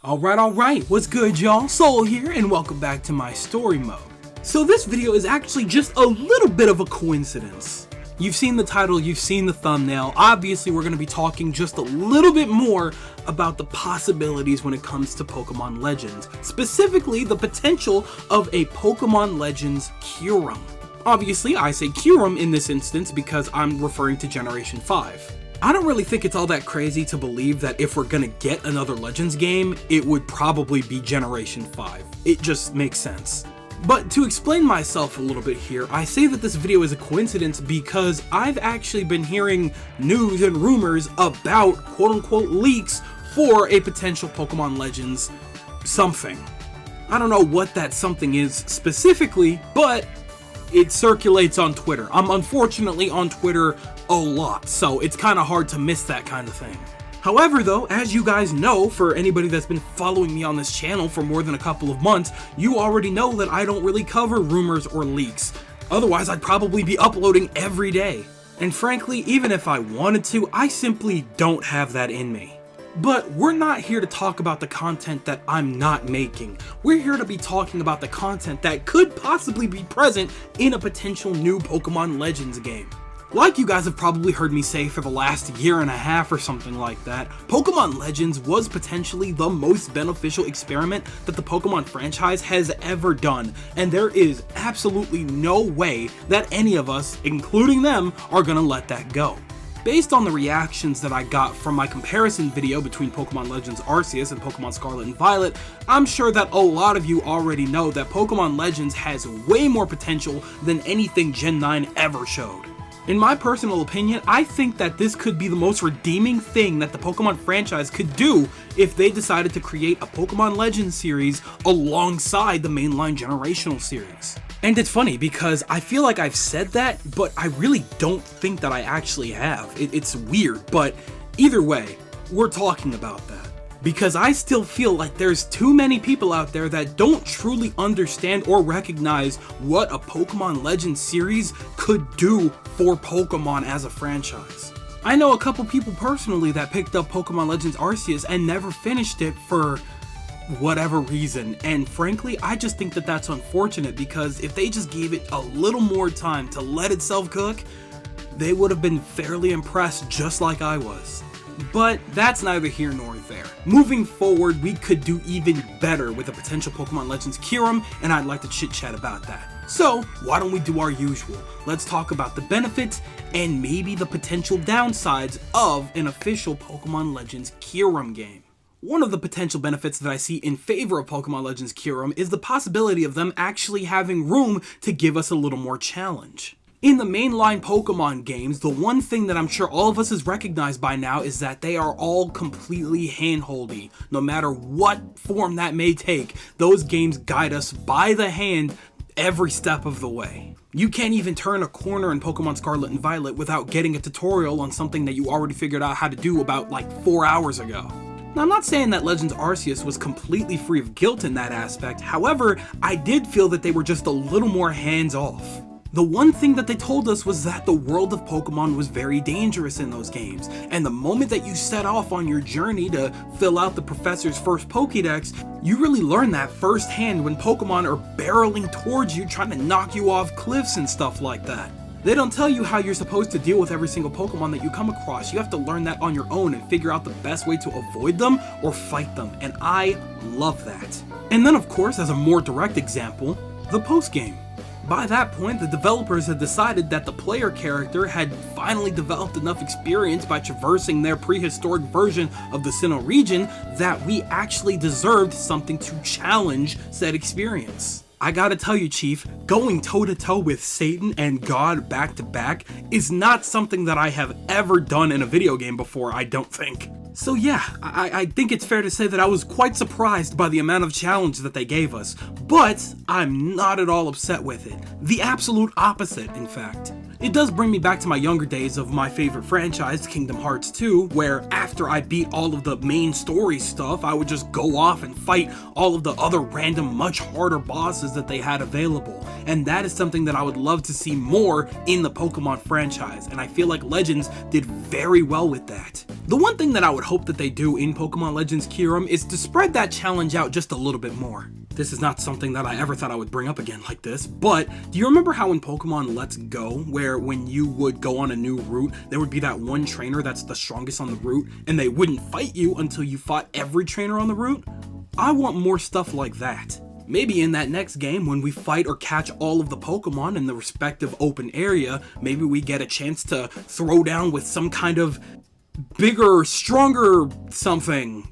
Alright, what's good y'all? Soul here, and welcome back to my story mode. So this video is actually just a little bit of a coincidence. You've seen the title, you've seen the thumbnail. Obviously we're going to be talking just a little bit more about the possibilities when it comes to Pokemon Legends. Specifically, the potential of a Pokemon Legends Kyurem. Obviously, I say Kyurem in this instance because I'm referring to Generation 5. I don't really think it's all that crazy to believe that if we're gonna get another Legends game, it would probably be Generation 5. It just makes sense. But to explain myself a little bit here, I say that this video is a coincidence because I've actually been hearing news and rumors about quote-unquote leaks for a potential Pokemon Legends something. I don't know what that something is specifically, but it circulates on Twitter. I'm unfortunately on Twitter a lot, so it's kind of hard to miss that kind of thing. However though, as you guys know, for anybody that's been following me on this channel for more than a couple of months, you already know that I don't really cover rumors or leaks. Otherwise, I'd probably be uploading every day. And frankly, even if I wanted to, I simply don't have that in me. But we're not here to talk about the content that I'm not making. We're here to be talking about the content that could possibly be present in a potential new Pokemon Legends game. Like you guys have probably heard me say for the last year and a half or something like that, Pokemon Legends was potentially the most beneficial experiment that the Pokemon franchise has ever done, and there is absolutely no way that any of us, including them, are gonna let that go. Based on the reactions that I got from my comparison video between Pokemon Legends Arceus and Pokemon Scarlet and Violet, I'm sure that a lot of you already know that Pokemon Legends has way more potential than anything Gen 9 ever showed. In my personal opinion, I think that this could be the most redeeming thing that the Pokemon franchise could do if they decided to create a Pokemon Legends series alongside the mainline generational series. And it's funny because I feel like I've said that, but I really don't think that I actually have. It's weird, but either way, we're talking about that. Because I still feel like there's too many people out there that don't truly understand or recognize what a Pokemon Legends series could do for Pokemon as a franchise. I know a couple people personally that picked up Pokemon Legends Arceus and never finished it for whatever reason, and frankly, I just think that that's unfortunate because if they just gave it a little more time to let itself cook, they would have been fairly impressed just like I was. But that's neither here nor there. Moving forward, we could do even better with a potential Pokemon Legends Kyurem, and I'd like to chit-chat about that. So, why don't we do our usual? Let's talk about the benefits and maybe the potential downsides of an official Pokemon Legends Kyurem game. One of the potential benefits that I see in favor of Pokemon Legends Kyurem is the possibility of them actually having room to give us a little more challenge. In the mainline Pokemon games, the one thing that I'm sure all of us has recognized by now is that they are all completely handholdy. No matter what form that may take, those games guide us by the hand every step of the way. You can't even turn a corner in Pokemon Scarlet and Violet without getting a tutorial on something that you already figured out how to do about like 4 hours ago. Now, I'm not saying that Legends Arceus was completely free of guilt in that aspect, however, I did feel that they were just a little more hands-off. The one thing that they told us was that the world of Pokemon was very dangerous in those games, and the moment that you set off on your journey to fill out the professor's first Pokédex, you really learn that firsthand when Pokemon are barreling towards you trying to knock you off cliffs and stuff like that. They don't tell you how you're supposed to deal with every single Pokemon that you come across. You have to learn that on your own and figure out the best way to avoid them or fight them, and I love that. And then of course, as a more direct example, the post-game. By that point, the developers had decided that the player character had finally developed enough experience by traversing their prehistoric version of the Sinnoh region that we actually deserved something to challenge said experience. I gotta tell you, Chief, going toe-to-toe with Satan and God back-to-back is not something that I have ever done in a video game before, I don't think. So yeah, I think it's fair to say that I was quite surprised by the amount of challenge that they gave us, but I'm not at all upset with it. The absolute opposite, in fact. It does bring me back to my younger days of my favorite franchise, Kingdom Hearts 2, where after I beat all of the main story stuff, I would just go off and fight all of the other random, much harder bosses that they had available. And that is something that I would love to see more in the Pokemon franchise, and I feel like Legends did very well with that. The one thing that I would hope that they do in Pokemon Legends Kyurem is to spread that challenge out just a little bit more. This is not something that I ever thought I would bring up again like this, but do you remember how in Pokemon Let's Go, where when you would go on a new route, there would be that one trainer that's the strongest on the route, and they wouldn't fight you until you fought every trainer on the route? I want more stuff like that. Maybe in that next game, when we fight or catch all of the Pokemon in the respective open area, maybe we get a chance to throw down with some kind of bigger, stronger something.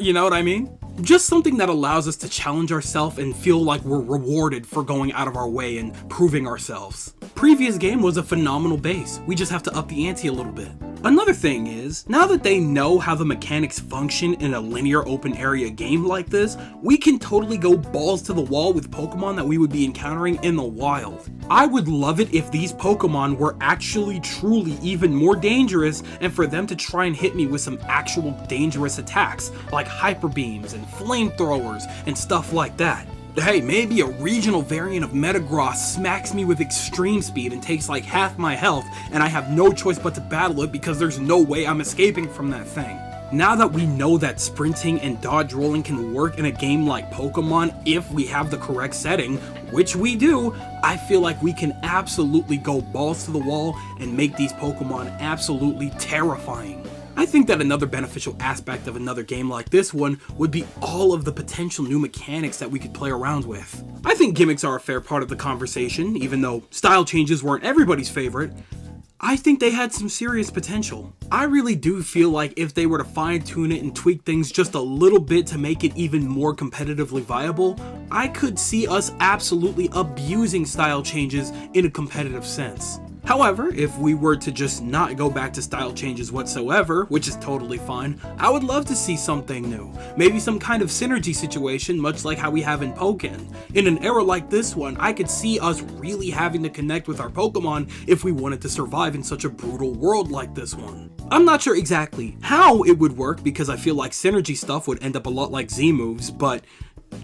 You know what I mean? Just something that allows us to challenge ourselves and feel like we're rewarded for going out of our way and proving ourselves. Previous game was a phenomenal base. We just have to up the ante a little bit. Another thing is, now that they know how the mechanics function in a linear open area game like this, we can totally go balls to the wall with Pokemon that we would be encountering in the wild. I would love it if these Pokemon were actually truly even more dangerous, and for them to try and hit me with some actual dangerous attacks, like Hyper Beams and flamethrowers and stuff like that. Hey, maybe a regional variant of Metagross smacks me with extreme speed and takes like half my health, and I have no choice but to battle it because there's no way I'm escaping from that thing. Now that we know that sprinting and dodge rolling can work in a game like Pokemon if we have the correct setting, which we do, I feel like we can absolutely go balls to the wall and make these Pokemon absolutely terrifying. I think that another beneficial aspect of another game like this one would be all of the potential new mechanics that we could play around with. I think gimmicks are a fair part of the conversation, even though style changes weren't everybody's favorite. I think they had some serious potential. I really do feel like if they were to fine-tune it and tweak things just a little bit to make it even more competitively viable, I could see us absolutely abusing style changes in a competitive sense. However, if we were to just not go back to style changes whatsoever, which is totally fine, I would love to see something new. Maybe some kind of synergy situation, much like how we have in Pokken. In an era like this one, I could see us really having to connect with our Pokemon if we wanted to survive in such a brutal world like this one. I'm not sure exactly how it would work because I feel like synergy stuff would end up a lot like Z moves, but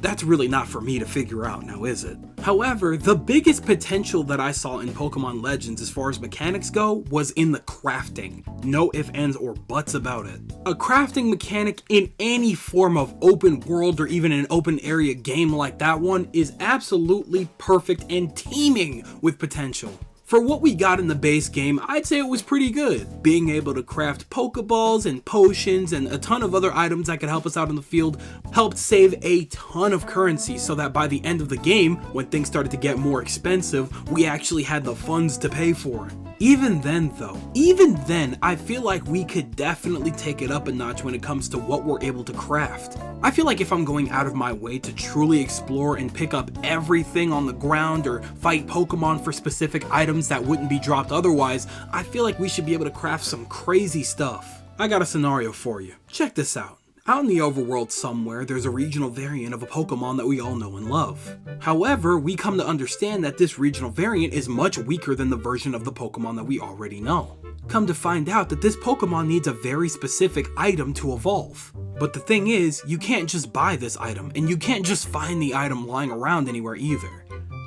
that's really not for me to figure out now, is it? However, the biggest potential that I saw in Pokemon Legends as far as mechanics go was in the crafting. No ifs, ands, or buts about it. A crafting mechanic in any form of open world or even an open area game like that one is absolutely perfect and teeming with potential. For what we got in the base game, I'd say it was pretty good. Being able to craft Pokeballs and potions and a ton of other items that could help us out in the field helped save a ton of currency so that by the end of the game, when things started to get more expensive, we actually had the funds to pay for it. Even then, I feel like we could definitely take it up a notch when it comes to what we're able to craft. I feel like if I'm going out of my way to truly explore and pick up everything on the ground or fight Pokemon for specific items that wouldn't be dropped otherwise, I feel like we should be able to craft some crazy stuff. I got a scenario for you. Check this out. Out in the overworld somewhere, there's a regional variant of a Pokemon that we all know and love. However, we come to understand that this regional variant is much weaker than the version of the Pokemon that we already know. Come to find out that this Pokemon needs a very specific item to evolve. But the thing is, you can't just buy this item, and you can't just find the item lying around anywhere either.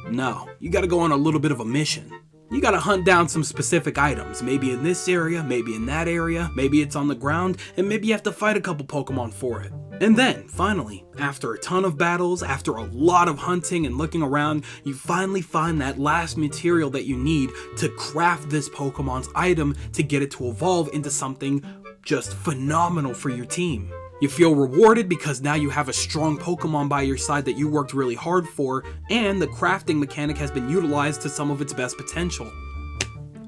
No, you gotta go on a little bit of a mission. You gotta hunt down some specific items, maybe in this area, maybe in that area, maybe it's on the ground, and maybe you have to fight a couple Pokemon for it. And then, finally, after a ton of battles, after a lot of hunting and looking around, you finally find that last material that you need to craft this Pokemon's item to get it to evolve into something just phenomenal for your team. You feel rewarded because now you have a strong Pokemon by your side that you worked really hard for, and the crafting mechanic has been utilized to some of its best potential.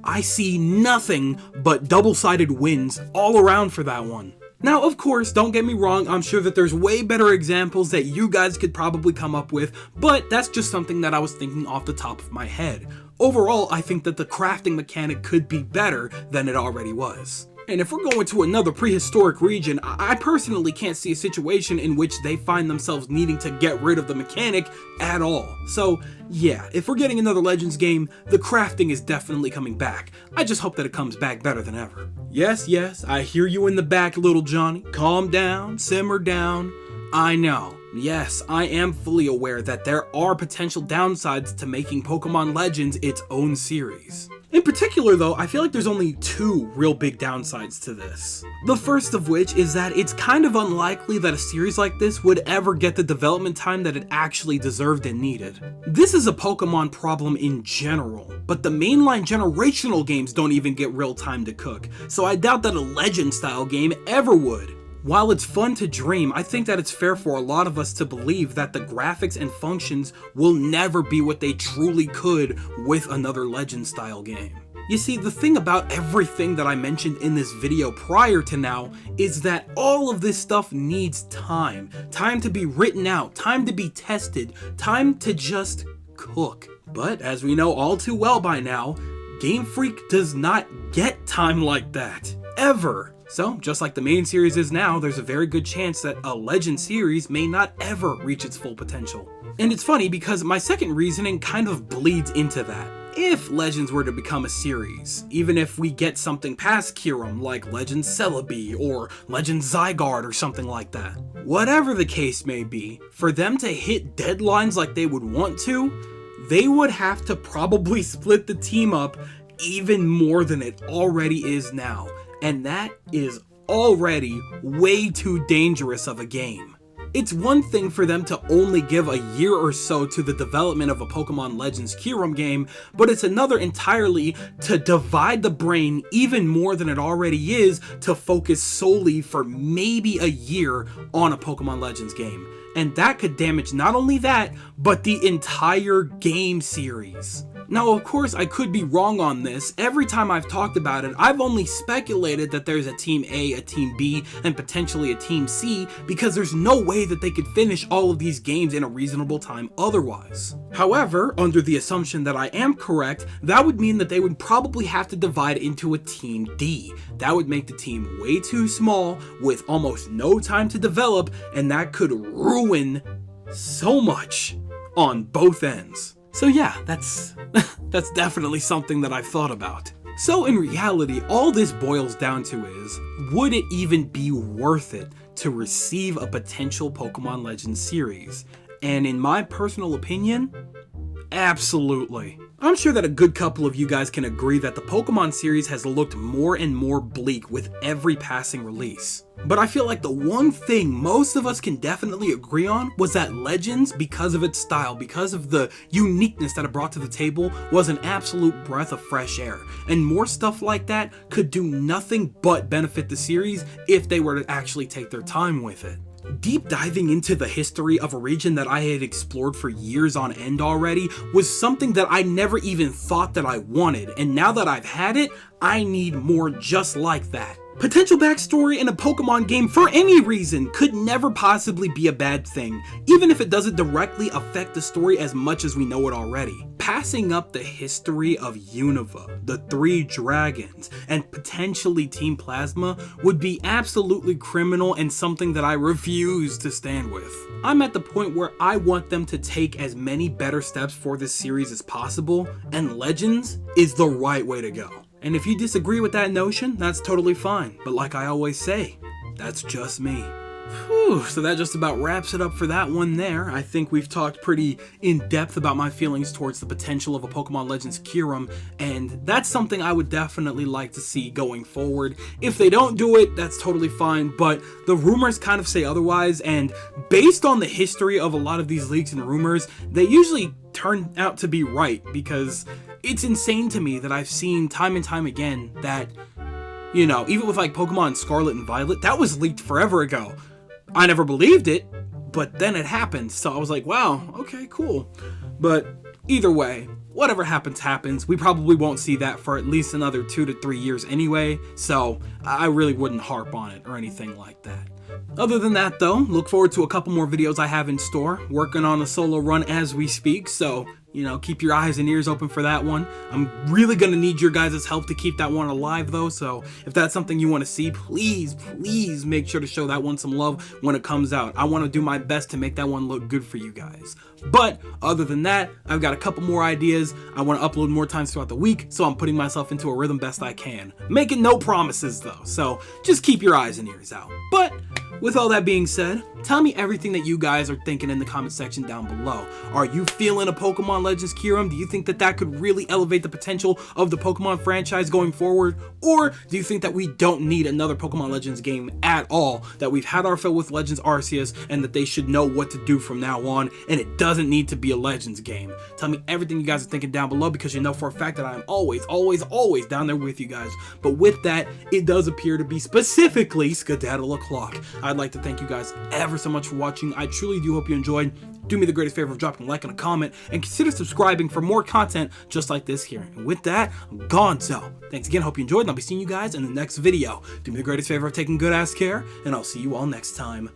I see nothing but double-sided wins all around for that one. Now, of course, don't get me wrong, I'm sure that there's way better examples that you guys could probably come up with, but that's just something that I was thinking off the top of my head. Overall, I think that the crafting mechanic could be better than it already was. And if we're going to another prehistoric region, I personally can't see a situation in which they find themselves needing to get rid of the mechanic at all. So yeah, if we're getting another Legends game, the crafting is definitely coming back. I just hope that it comes back better than ever. Yes, I hear you in the back, little Johnny. Calm down, simmer down. I know. Yes, I am fully aware that there are potential downsides to making Pokemon Legends its own series. In particular though, I feel like there's only two real big downsides to this. The first of which is that it's kind of unlikely that a series like this would ever get the development time that it actually deserved and needed. This is a Pokemon problem in general, but the mainline generational games don't even get real time to cook, so I doubt that a Legend style game ever would. While it's fun to dream, I think that it's fair for a lot of us to believe that the graphics and functions will never be what they truly could with another Legend style game. You see, the thing about everything that I mentioned in this video prior to now is that all of this stuff needs time. Time to be written out, time to be tested, time to just cook. But as we know all too well by now, Game Freak does not get time like that, ever. So, just like the main series is now, there's a very good chance that a Legend series may not ever reach its full potential. And it's funny because my second reasoning kind of bleeds into that. If Legends were to become a series, even if we get something past Kyurem like Legends Celebi or Legends Zygarde or something like that, whatever the case may be, for them to hit deadlines like they would want to, they would have to probably split the team up even more than it already is now. And that is already way too dangerous of a game. It's one thing for them to only give a year or so to the development of a Pokemon Legends Kyurem game, but it's another entirely to divide the brain even more than it already is to focus solely for maybe a year on a Pokemon Legends game. And that could damage not only that, but the entire game series. Now, of course, I could be wrong on this. Every time I've talked about it, I've only speculated that there's a Team A, a Team B, and potentially a Team C, because there's no way that they could finish all of these games in a reasonable time otherwise. However, under the assumption that I am correct, that would mean that they would probably have to divide into a Team D. That would make the team way too small, with almost no time to develop, and that could ruin so much on both ends. So yeah, that's definitely something that I've thought about. So in reality, all this boils down to is, would it even be worth it to receive a potential Pokemon Legends series? And in my personal opinion, absolutely. I'm sure that a good couple of you guys can agree that the Pokemon series has looked more and more bleak with every passing release. But I feel like the one thing most of us can definitely agree on was that Legends, because of its style, because of the uniqueness that it brought to the table, was an absolute breath of fresh air. And more stuff like that could do nothing but benefit the series if they were to actually take their time with it. Deep diving into the history of a region that I had explored for years on end already was something that I never even thought that I wanted, and now that I've had it, I need more just like that. Potential backstory in a Pokemon game for any reason could never possibly be a bad thing, even if it doesn't directly affect the story as much as we know it already. Passing up the history of Unova, the Three Dragons, and potentially Team Plasma would be absolutely criminal and something that I refuse to stand with. I'm at the point where I want them to take as many better steps for this series as possible, and Legends is the right way to go. And if you disagree with that notion, that's totally fine. But like I always say, that's just me. Whew, so that just about wraps it up for that one there. I think we've talked pretty in depth about my feelings towards the potential of a Pokemon Legends Kyurem, and that's something I would definitely like to see going forward. If they don't do it, that's totally fine, but the rumors kind of say otherwise, and based on the history of a lot of these leaks and rumors, they usually turn out to be right, because it's insane to me that I've seen time and time again that, you know, even with like Pokemon Scarlet and Violet, that was leaked forever ago. I never believed it, but then it happened, so I was like, wow, okay, cool. But either way, whatever happens, happens. We probably won't see that for at least another 2 to 3 years anyway, so I really wouldn't harp on it or anything like that. Other than that though, look forward to a couple more videos I have in store, working on a solo run as we speak, so You know, keep your eyes and ears open for that one. I'm really gonna need your guys' help to keep that one alive though, so if that's something you want to see, please make sure to show that one some love when it comes out. I want to do my best to make that one look good for you guys. But other than that, I've got a couple more ideas. I want to upload more times throughout the week, so I'm putting myself into a rhythm best I can. Making no promises though, so just keep your eyes and ears out. But with all that being said, tell me everything that you guys are thinking in the comment section down below. Are you feeling a Pokemon Legends Kyurem? Do you think that that could really elevate the potential of the Pokemon franchise going forward? Or do you think that we don't need another Pokemon Legends game at all? That we've had our fill with Legends Arceus and that they should know what to do from now on and it doesn't need to be a Legends game? Tell me everything you guys are thinking down below because you know for a fact that I'm always down there with you guys. But with that, it does appear to be specifically Skedaddle O'Clock. I'd like to thank you guys ever so much for watching. I truly do hope you enjoyed. Do me the greatest favor of dropping a like and a comment, and consider subscribing for more content just like this here. And with that, I'm gone. So, thanks again, hope you enjoyed, and I'll be seeing you guys in the next video. Do me the greatest favor of taking good ass care, and I'll see you all next time.